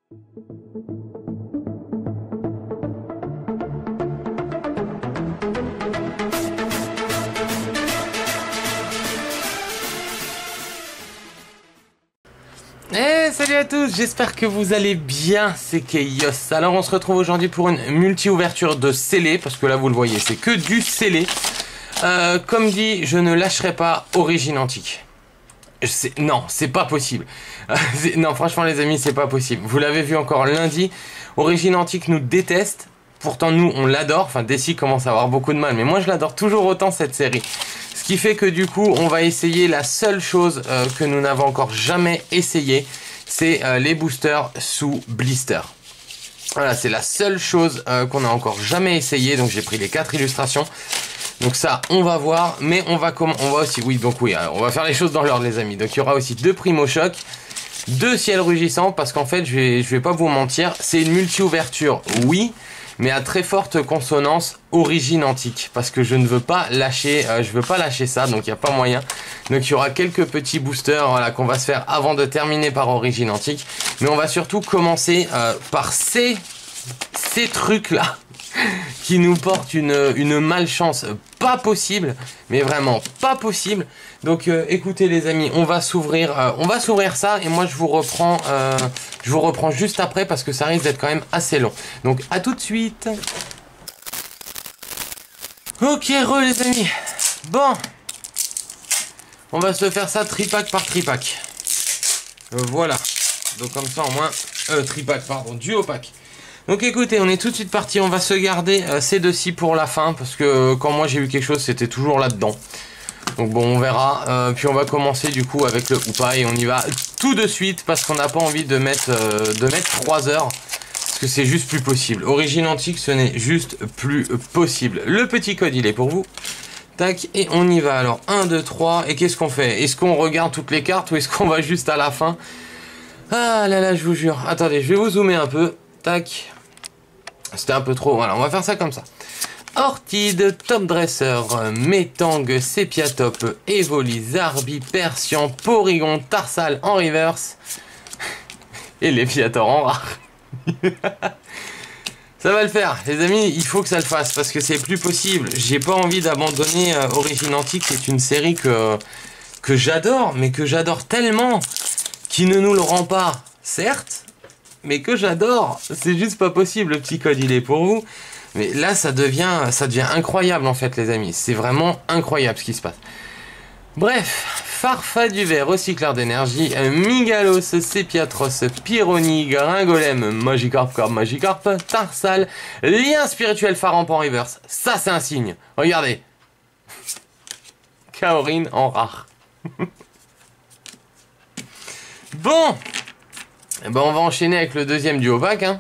Salut à tous, j'espère que vous allez bien, c'est Chaos. Alors on se retrouve aujourd'hui pour une multi-ouverture de scellé, parce que là vous le voyez, c'est que du scellé. Comme dit, je ne lâcherai pas Origine Antique. Non, c'est pas possible. Non, franchement les amis, c'est pas possible. Vous l'avez vu encore lundi, Origine Antique nous déteste. Pourtant nous, on l'adore. Enfin, Desi commence à avoir beaucoup de mal, mais moi je l'adore toujours autant cette série. Ce qui fait que du coup, on va essayer la seule chose que nous n'avons encore jamais essayé. C'est les boosters sous blister. Voilà, c'est la seule chose qu'on n'a encore jamais essayé. Donc j'ai pris les 4 illustrations. Donc ça, on va voir. Mais on va aussi, on va faire les choses dans l'ordre les amis. Donc il y aura aussi 2 Primo Choc, 2 Ciel Rugissant. Parce qu'en fait, je vais pas vous mentir, c'est une multi-ouverture, oui. Mais à très forte consonance Origine Antique, parce que je ne veux pas lâcher, ça, donc il n'y a pas moyen. Donc il y aura quelques petits boosters, voilà, qu'on va se faire avant de terminer par Origine Antique. Mais on va surtout commencer par ces trucs là qui nous portent une malchance pas possible, mais vraiment pas possible. Donc écoutez les amis, on va s'ouvrir ça et moi je vous reprends juste après parce que ça risque d'être quand même assez long. Donc à tout de suite. Ok les amis. Bon, on va se faire ça tripack par tripack. Voilà. Donc comme ça au moins duo pack. Donc écoutez, on est tout de suite parti, on va se garder ces deux-ci pour la fin, parce que quand moi j'ai vu quelque chose, c'était toujours là-dedans. Donc bon, on verra, puis on va commencer du coup avec le Hoopa, et on y va tout de suite, parce qu'on n'a pas envie de mettre 3 heures, parce que c'est juste plus possible. Origine Antique, ce n'est juste plus possible. Le petit code, il est pour vous. Tac, et on y va alors, 1, 2, 3, et qu'est-ce qu'on fait? Est-ce qu'on regarde toutes les cartes, ou est-ce qu'on va juste à la fin? Ah là là, je vous jure. Attendez, je vais vous zoomer un peu. Tac. C'était un peu trop, voilà, on va faire ça comme ça. Orchide, Top Dresser, Metang, Sepiatop, Evoli, Zarbi, Persian, Porygon, Tarsal en reverse et Léviator en rare. Ça va le faire, les amis, il faut que ça le fasse parce que c'est plus possible. J'ai pas envie d'abandonner Origine Antique, c'est une série que j'adore, mais que j'adore tellement, qui ne nous le rend pas, certes, mais que j'adore. C'est juste pas possible, le petit code il est pour vous. Mais là ça devient incroyable en fait les amis. C'est vraiment incroyable ce qui se passe. Bref, Farfaduvet, Recycleur d'énergie, Migalos, Sepiatros, Pyroni, Gringolem, Magikarp, Tarsal, Lien spirituel Faramp en reverse. Ça c'est un signe, regardez. Kaorin en rare. Bon, eh ben on va enchaîner avec le deuxième duo pack. Hein.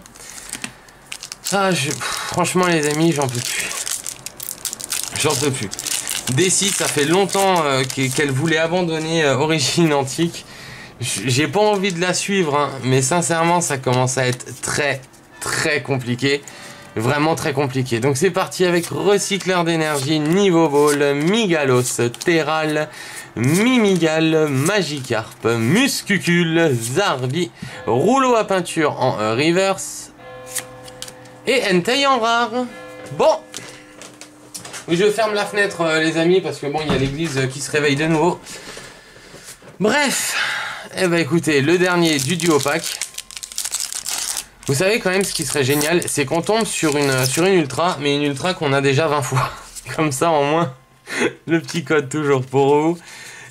Ah, franchement les amis, j'en peux plus. J'en peux plus. Desi, ça fait longtemps qu'elle voulait abandonner Origine Antique. J'ai pas envie de la suivre, hein, mais sincèrement, ça commence à être très très compliqué. Vraiment très compliqué. Donc c'est parti avec Recycleur d'énergie, Niveau Ball, Migalos, Terral, Mimigal, Magikarp, Muscucule, Zarbi, Rouleau à peinture en reverse et Entei en rare. Bon, je ferme la fenêtre les amis parce que bon, il y a l'église qui se réveille de nouveau. Bref, eh ben écoutez, le dernier du duo pack. Vous savez quand même ce qui serait génial, c'est qu'on tombe sur une ultra, mais une ultra qu'on a déjà 20 fois. Comme ça au moins, le petit code toujours pour vous.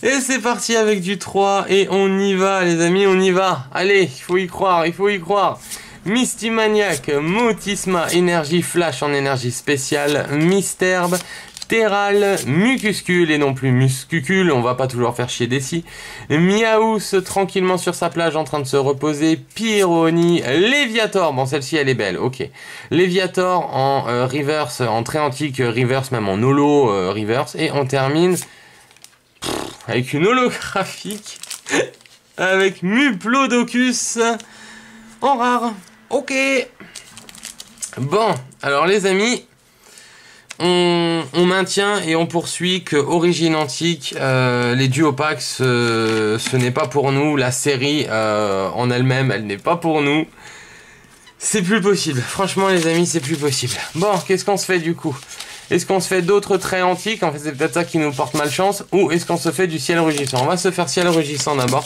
Et c'est parti avec du 3 et on y va les amis, on y va. Allez, il faut y croire, il faut y croire. Mystimaniac, Motisma, énergie flash en énergie spéciale, Misterbe, Terral, Mucuscule et non plus Muscucule, on va pas toujours faire chier Desi. Miaous tranquillement sur sa plage en train de se reposer, Pyroni, Léviator, bon celle-ci elle est belle, ok. Léviator en reverse, en très antique reverse, même en holo reverse, et on termine avec une holographique, avec Muplodocus en rare, ok. Bon, alors les amis, on maintient et on poursuit que Origine Antique, les duopacks, ce n'est pas pour nous. La série en elle-même, elle n'est pas pour nous. C'est plus possible. Franchement, les amis, c'est plus possible. Bon, qu'est-ce qu'on se fait du coup? Est-ce qu'on se fait d'autres traits antiques? En fait, c'est peut-être ça qui nous porte malchance. Ou est-ce qu'on se fait du ciel rugissant? On va se faire ciel rugissant d'abord.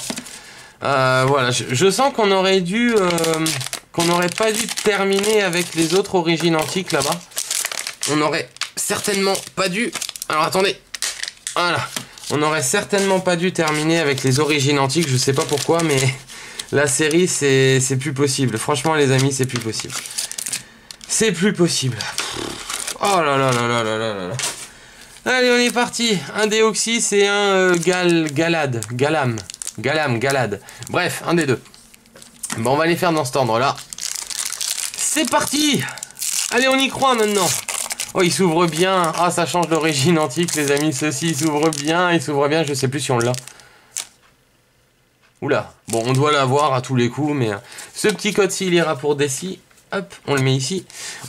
Voilà, je sens qu'on aurait dû... qu'on n'aurait pas dû terminer avec les autres origines antiques là-bas. On n'aurait certainement pas dû... Alors, attendez. Voilà. On n'aurait certainement pas dû terminer avec les origines antiques. Je sais pas pourquoi, mais... La série, c'est plus possible. Franchement, les amis, c'est plus possible. C'est plus possible. Oh là là là là là là là. Allez, on est parti. Un Déoxys et un Galade. Galade. Bref, un des deux. Bon, on va les faire dans cet ordre-là. C'est parti. Allez, on y croit maintenant. Oh, il s'ouvre bien. Ah, ça change d'origine antique, les amis. Ceci s'ouvre bien. Il s'ouvre bien. Je sais plus si on l'a. Oula, bon, on doit l'avoir à tous les coups, mais ce petit code-ci, il ira pour Desi. Hop, on le met ici.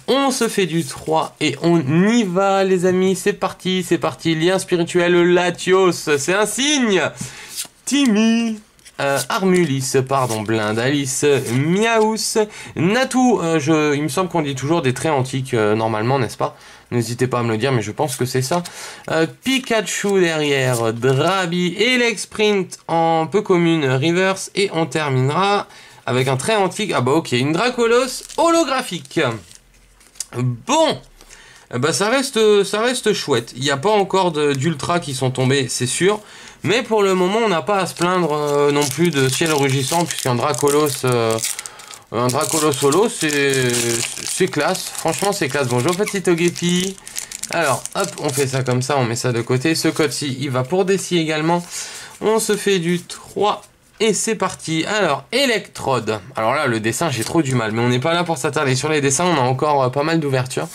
On se fait du 3 et on y va, les amis. C'est parti, c'est parti. Lien spirituel, Latios, c'est un signe. Timmy, Armulis, pardon, Blindalis, Miaous, Natou. Il me semble qu'on dit toujours des traits antiques, normalement, n'est-ce pas? N'hésitez pas à me le dire, mais je pense que c'est ça. Pikachu derrière, Drabi, Elexprint en peu commune, Reverse. Et on terminera avec un trait antique. Ah bah ok, une Dracolos holographique. Bon, bah ça reste chouette. Il n'y a pas encore d'ultra qui sont tombés, c'est sûr. Mais pour le moment, on n'a pas à se plaindre non plus de ciel rugissant, puisqu'un Dracolos... un Dracolos solo, c'est classe. Franchement, c'est classe. Bonjour, petit Togepi. Alors, hop, on fait ça comme ça. On met ça de côté. Ce code-ci, il va pour Desi également. On se fait du 3. Et c'est parti. Alors, Electrode. Alors là, le dessin, j'ai trop du mal. Mais on n'est pas là pour s'attarder sur les dessins. On a encore pas mal d'ouvertures.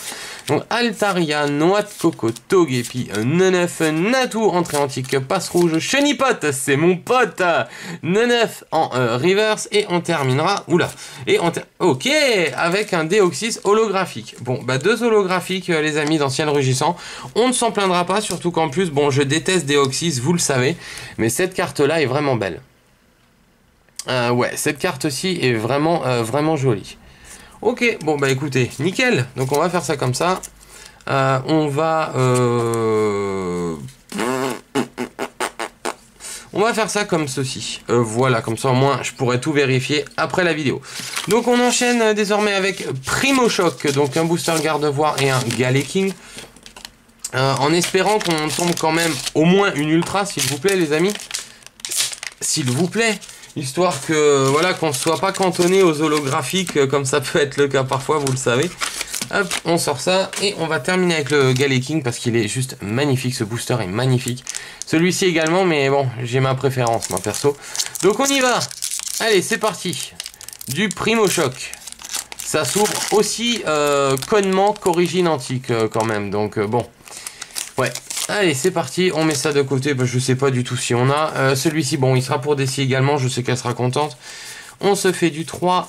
Donc, Altaria, Noix de Coco, Togepi, Neneuf, Natou, entrée antique, Passe Rouge, Chenipot, c'est mon pote. Neneuf en reverse. Et on terminera... Oula. Et on ok, avec un Déoxys holographique. Bon, bah 2 holographiques, les amis, d'anciens rugissants. On ne s'en plaindra pas, surtout qu'en plus, bon, je déteste Déoxys, vous le savez. Mais cette carte-là est vraiment belle. Ouais, cette carte-ci est vraiment, vraiment jolie. Ok, bon bah écoutez, nickel. Donc on va faire ça comme ça. On va faire ça comme ceci. Voilà, comme ça au moins je pourrai tout vérifier après la vidéo. Donc on enchaîne désormais avec Primo Choc. Donc un booster garde-voire et un Galeking. En espérant qu'on tombe quand même au moins une ultra, s'il vous plaît les amis. S'il vous plaît. Histoire que, voilà, qu'on ne soit pas cantonné aux holographiques, comme ça peut être le cas parfois, vous le savez. Hop, on sort ça, et on va terminer avec le Galeking, parce qu'il est juste magnifique, ce booster est magnifique. Celui-ci également, mais bon, j'ai ma préférence, moi, perso. Donc on y va. Allez, c'est parti. Du Primo Choc. Ça s'ouvre aussi connement qu'origine antique, quand même, donc bon. Ouais. Allez, c'est parti, on met ça de côté, bah, je sais pas du tout si on a. Celui-ci, bon, il sera pour Desi également, je sais qu'elle sera contente. On se fait du 3,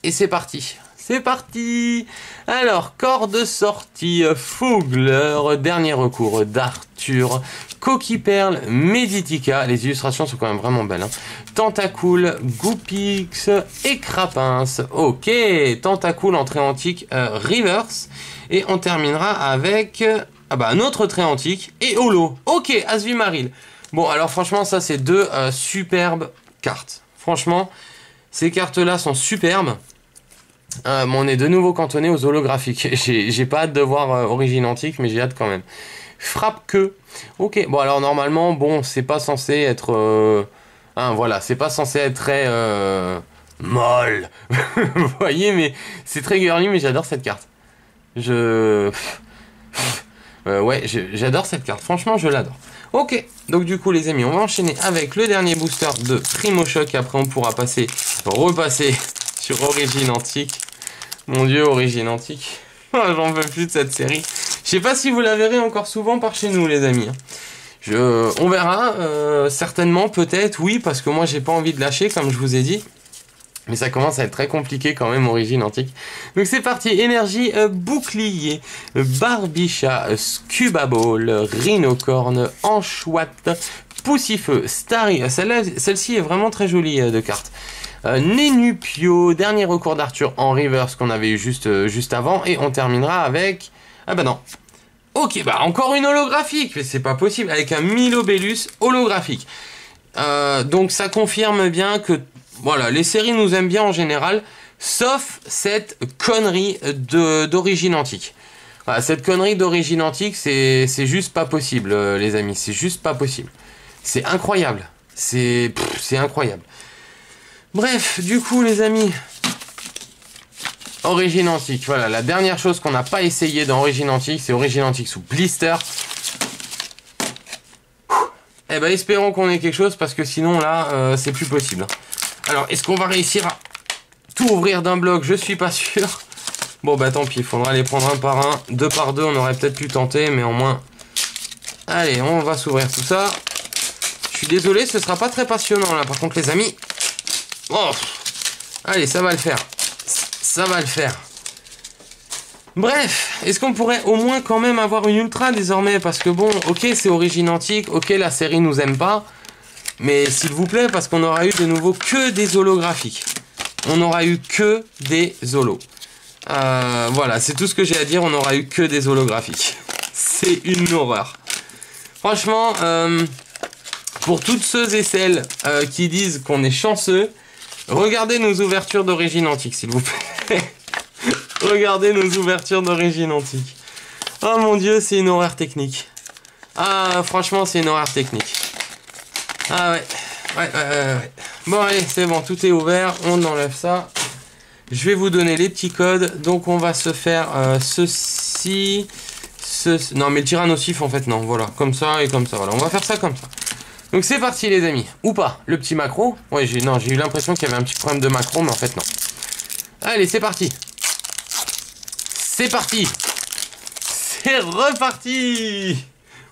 et c'est parti. C'est parti. Alors, corps de sortie, Fougler, dernier recours d'Arthur, Coquille Perle, Meditica, les illustrations sont quand même vraiment belles. Hein. Tentacool, Goopix et Crapince. Ok, Tentacool, entrée antique, Reverse. Et on terminera avec... Ah bah un autre trait antique et holo. Ok, Asvimaril. Bon alors franchement ça c'est 2 superbes cartes. Franchement ces cartes là sont superbes. Bon, on est de nouveau cantonné aux holographiques. J'ai pas hâte de voir origine antique mais j'ai hâte quand même. Frappe que. Ok, bon alors normalement bon c'est pas censé être... voilà, c'est pas censé être très... molle. Vous voyez mais c'est très girly mais j'adore cette carte. Ouais, j'adore cette carte. Franchement, je l'adore. Ok, donc du coup, les amis, on va enchaîner avec le dernier booster de Primo Choc. Après, on pourra repasser sur Origine Antique. Mon Dieu, Origine Antique. J'en veux plus de cette série. Je sais pas si vous la verrez encore souvent par chez nous, les amis. On verra. Certainement, peut-être, oui, parce que moi, j'ai pas envie de lâcher, comme je vous ai dit. Mais ça commence à être très compliqué quand même, origine antique. Donc c'est parti, énergie bouclier, Barbichat, Scubaball, Rhinocorne, Anchouette, Poussifeu, Starry, celle-ci est vraiment très jolie de carte. Nenupio, dernier recours d'Arthur en reverse qu'on avait eu juste avant. Et on terminera avec... Ah bah non. Ok, bah encore une holographique, mais c'est pas possible, avec un Milobellus holographique. Donc ça confirme bien que, voilà, les séries nous aiment bien en général, sauf cette connerie d'origine antique. Voilà, cette connerie d'origine antique, c'est juste pas possible, les amis, c'est juste pas possible. C'est incroyable, c'est incroyable. Bref, du coup, les amis, origine antique, voilà, la dernière chose qu'on n'a pas essayé dans origine antique, c'est origine antique sous blister. Eh ben, espérons qu'on ait quelque chose, parce que sinon, là, c'est plus possible. Alors, est-ce qu'on va réussir à tout ouvrir d'un bloc? Je suis pas sûr. Bon, bah, tant pis, il faudra les prendre un par un. Deux par deux, on aurait peut-être pu tenter, mais au moins... Allez, on va s'ouvrir tout ça. Je suis désolé, ce sera pas très passionnant, là, par contre, les amis. Oh, allez, ça va le faire. Ça va le faire. Bref, est-ce qu'on pourrait au moins quand même avoir une ultra désormais? Parce que bon, ok, c'est origine antique, ok, la série nous aime pas. Mais s'il vous plaît, parce qu'on aura eu de nouveau que des holographiques. On aura eu que des holos. Voilà, c'est tout ce que j'ai à dire, on aura eu que des holographiques. C'est une horreur. Franchement, pour toutes ceux et celles qui disent qu'on est chanceux, regardez nos ouvertures d'origine antique, s'il vous plaît. Regardez nos ouvertures d'origine antique. Oh mon dieu, c'est une horreur technique. Ah, franchement, c'est une horreur technique. Ah ouais. Ouais. Bon, allez, c'est bon, tout est ouvert. On enlève ça. Je vais vous donner les petits codes. Donc, on va se faire ceci. Non, mais le tyrannosif, en fait, non. Voilà, comme ça et comme ça. Voilà, on va faire ça comme ça. Donc, c'est parti, les amis. Ou pas. Le petit macro. Ouais, j'ai eu l'impression qu'il y avait un petit problème de macro, mais en fait, non. Allez, c'est parti. C'est parti. C'est reparti.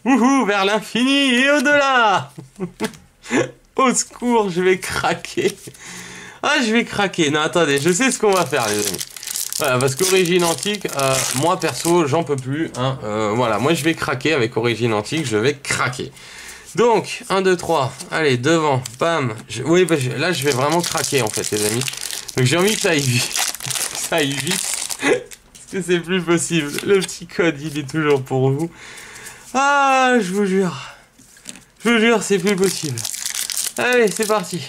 Wouhou, vers l'infini et au-delà. Au secours, je vais craquer. Ah, je vais craquer. Non, attendez, je sais ce qu'on va faire, les amis. Voilà, parce qu'origine antique, moi, perso, j'en peux plus. Hein, voilà, moi, je vais craquer avec origine antique. Je vais craquer. Donc, 1, 2, 3. Allez, devant. Bam. Oui, bah, là, je vais vraiment craquer, en fait, les amis. Donc, j'ai envie que ça aille vite. Ça aille vite. Parce que c'est plus possible. Le petit code, il est toujours pour vous. Ah, je vous jure. Je vous jure, c'est plus possible. Allez, c'est parti.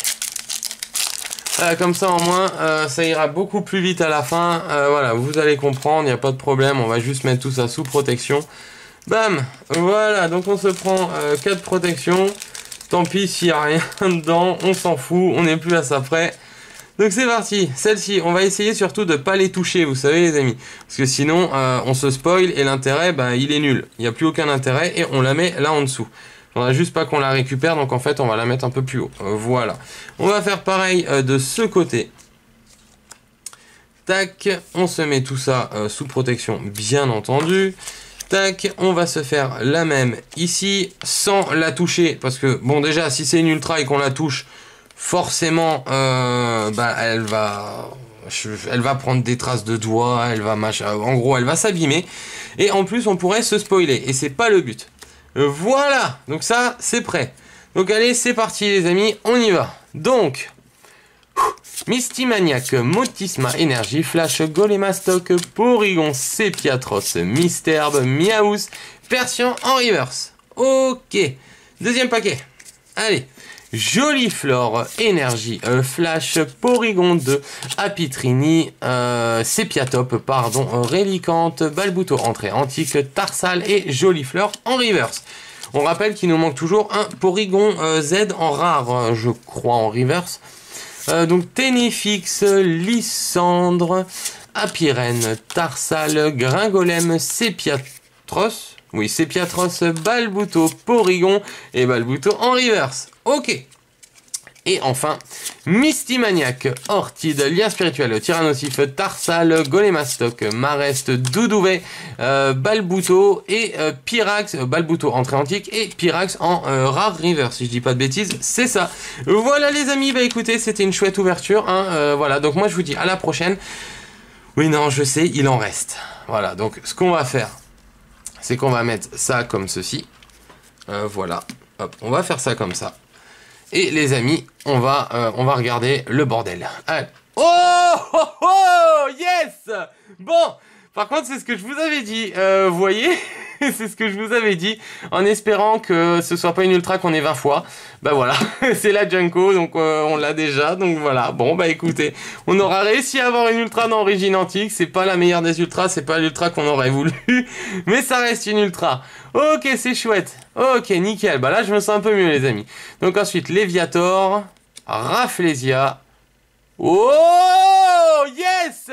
Comme ça, au moins, ça ira beaucoup plus vite à la fin. Voilà, vous allez comprendre, il n'y a pas de problème. On va juste mettre tout ça sous protection. Bam. Voilà, donc on se prend 4 protections. Tant pis s'il n'y a rien dedans, on s'en fout, on n'est plus à ça près. Donc c'est parti, celle-ci, on va essayer surtout de ne pas les toucher, vous savez les amis. Parce que sinon, on se spoil et l'intérêt, bah, il est nul. Il n'y a plus aucun intérêt et on la met là en dessous. On a juste pas qu'on la récupère, donc en fait, on va la mettre un peu plus haut. Voilà. On va faire pareil de ce côté. Tac, on se met tout ça sous protection, bien entendu. Tac, on va se faire la même ici, sans la toucher. Parce que, bon, déjà, si c'est une ultra et qu'on la touche... Forcément, bah, elle va prendre des traces de doigts, en gros, elle va s'abîmer. Et en plus, on pourrait se spoiler. Et c'est pas le but. Voilà. Donc ça, c'est prêt. Donc allez, c'est parti, les amis. On y va. Donc, Mistimaniac, Motisma, Énergie, Flash, Golémastoc, Porygon, Sepiatros, Misterbe, Miaous, Persian en reverse. Ok. Deuxième paquet. Allez. Joliflore, Énergie, Flash, Porygon 2, Apitrini, Sepiatop, pardon, Rélicante, Balbuto, entrée antique, Tarsal et Joliflore en reverse. On rappelle qu'il nous manque toujours un Porygon Z en rare, je crois, en reverse. Donc Ténéfix, Lysandre, Apirène, Tarsal, Gringolem, Sepiatros. Oui, Sepiatros, Balbuto, Porygon et Balbuto en reverse. Ok. Et enfin, Mistimaniac, Ortide, Lien Spirituel, Tyrannosif, Tarsal, Golémastoc, Marest, Doudouvet, Balbuto et Pyrax, Balbuto entrée antique et Pyrax en rare reverse. Si je dis pas de bêtises, c'est ça. Voilà les amis, bah écoutez, c'était une chouette ouverture. Hein, voilà, donc moi je vous dis à la prochaine. Oui, non, je sais, il en reste. Voilà, donc ce qu'on va faire, c'est qu'on va mettre ça comme ceci. Voilà. Hop, on va faire ça comme ça. Et les amis, on va regarder le bordel. Allez. Oh, oh, oh, yes. Bon, par contre, c'est ce que je vous avais dit. Vous voyez, c'est ce que je vous avais dit, en espérant que ce soit pas une ultra qu'on ait 20 fois. Bah voilà, c'est la Junko, donc on l'a déjà, donc voilà. Bon, bah écoutez, on aura réussi à avoir une ultra dans Origine Antique. C'est pas la meilleure des ultras, c'est pas l'ultra qu'on aurait voulu, mais ça reste une ultra. Ok, c'est chouette. Ok, nickel. Bah là, je me sens un peu mieux, les amis. Donc ensuite, Léviator, Rafflesia. Oh, yes.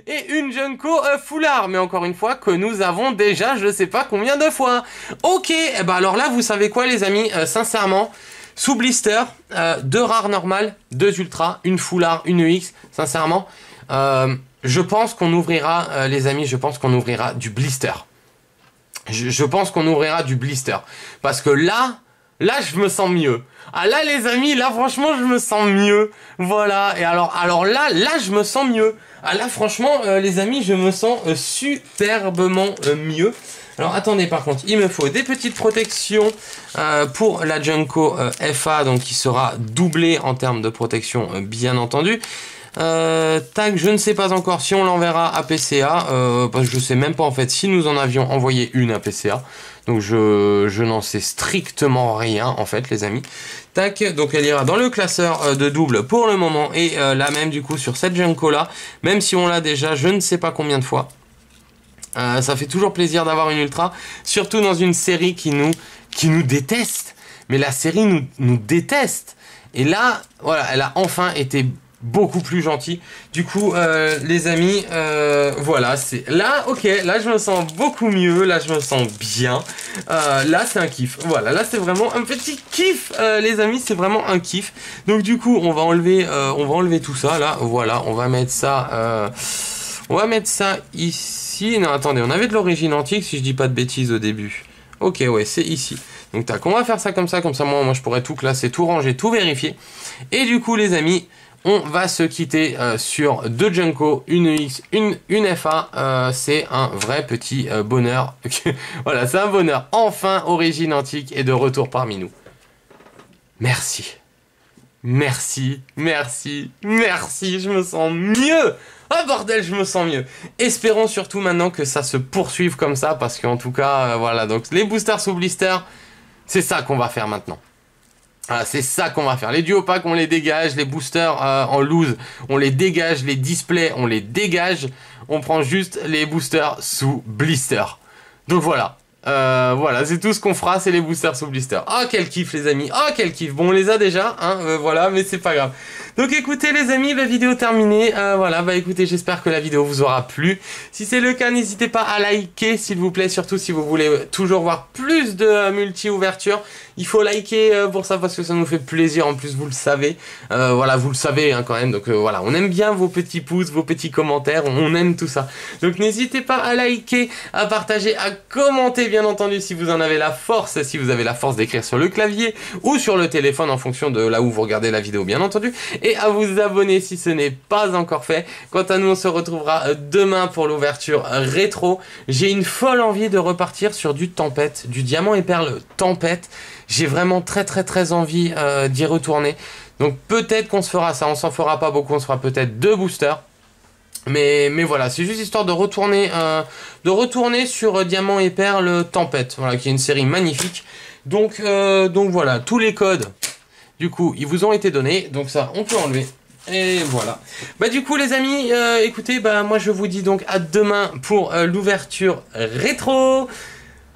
Et une Junko foulard, mais encore une fois, que nous avons déjà, je sais pas combien de fois. Ok, eh ben alors là, vous savez quoi, les amis, sincèrement, sous blister, 2 rares normales, 2 ultras, une foulard, une EX, sincèrement, je pense qu'on ouvrira, les amis, je pense qu'on ouvrira du blister. Je pense qu'on ouvrira du blister. Parce que là, je me sens mieux. Ah là, les amis, là, franchement, je me sens mieux. Voilà. Et alors là, je me sens mieux. Ah là, franchement, les amis, je me sens superbement mieux. Alors, attendez, par contre, il me faut des petites protections pour la Junko FA, donc qui sera doublée en termes de protection, bien entendu. Tac, je ne sais pas encore si on l'enverra à PCA, parce que je sais même pas en fait si nous en avions envoyé une à PCA. Donc je n'en sais strictement rien en fait, les amis. Tac, donc elle ira dans le classeur de double pour le moment, et là même du coup sur cette Junko là, même si on l'a déjà je ne sais pas combien de fois. Ça fait toujours plaisir d'avoir une ultra, surtout dans une série qui nous déteste. Mais la série nous déteste. Et là, voilà, elle a enfin été beaucoup plus gentille. Du coup, les amis, voilà, c'est là, ok, là je me sens beaucoup mieux, là je me sens bien. Là c'est un kiff. Voilà, là c'est vraiment un petit kiff, les amis, c'est vraiment un kiff. Donc du coup, on va enlever tout ça là. Voilà, on va mettre ça. On va mettre ça ici. Non, attendez, on avait de l'Origine Antique, si je dis pas de bêtises au début. Ok, ouais, c'est ici. Donc tac, on va faire ça, comme ça moi je pourrais tout classer, tout ranger, tout vérifier. Et du coup, les amis, on va se quitter sur 2 Junko, une EX, une FA. C'est un vrai petit bonheur. Voilà, c'est un bonheur. Enfin, Origine Antique est de retour parmi nous. Merci. Merci, merci, merci, je me sens mieux. Ah bordel, je me sens mieux. Espérons surtout maintenant que ça se poursuive comme ça, parce qu'en tout cas, voilà, donc les boosters sous blister, c'est ça qu'on va faire maintenant. Voilà, c'est ça qu'on va faire. Les duo packs, on les dégage. Les boosters en loose, on les dégage. Les displays, on les dégage. On prend juste les boosters sous blister. Donc voilà. Voilà, c'est tout ce qu'on fera, c'est les boosters sous blister. Ah, quel kiff, les amis. Ah, quel kiff. Bon, on les a déjà, hein, voilà, mais c'est pas grave. Donc écoutez, les amis, la vidéo terminée. Voilà, bah écoutez, j'espère que la vidéo vous aura plu. Si c'est le cas, n'hésitez pas à liker, s'il vous plaît, surtout si vous voulez toujours voir plus de multi-ouverture. Il faut liker pour ça, parce que ça nous fait plaisir, en plus, vous le savez. Voilà, vous le savez, hein, quand même. Donc voilà, on aime bien vos petits pouces, vos petits commentaires, on aime tout ça. Donc n'hésitez pas à liker, à partager, à commenter, bien entendu, si vous en avez la force, si vous avez la force d'écrire sur le clavier ou sur le téléphone en fonction de là où vous regardez la vidéo, bien entendu, et à vous abonner si ce n'est pas encore fait. Quant à nous, on se retrouvera demain pour l'ouverture rétro. J'ai une folle envie de repartir sur du Tempête, du Diamant et Perle Tempête. J'ai vraiment très envie d'y retourner. Donc peut-être qu'on se fera ça, on s'en fera pas beaucoup, on se fera peut-être 2 boosters. Mais voilà, c'est juste histoire de retourner sur Diamant et Perle Tempête, voilà, qui est une série magnifique. Donc voilà, tous les codes, du coup, ils vous ont été donnés, donc ça, on peut enlever. Et voilà. Bah du coup, les amis, écoutez, bah moi je vous dis donc à demain pour l'ouverture rétro.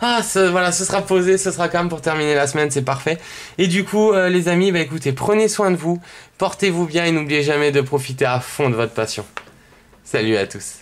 Ah, voilà, ce sera posé, ce sera quand même pour terminer la semaine, c'est parfait. Et du coup, les amis, bah écoutez, prenez soin de vous, portez-vous bien et n'oubliez jamais de profiter à fond de votre passion. Salut à tous.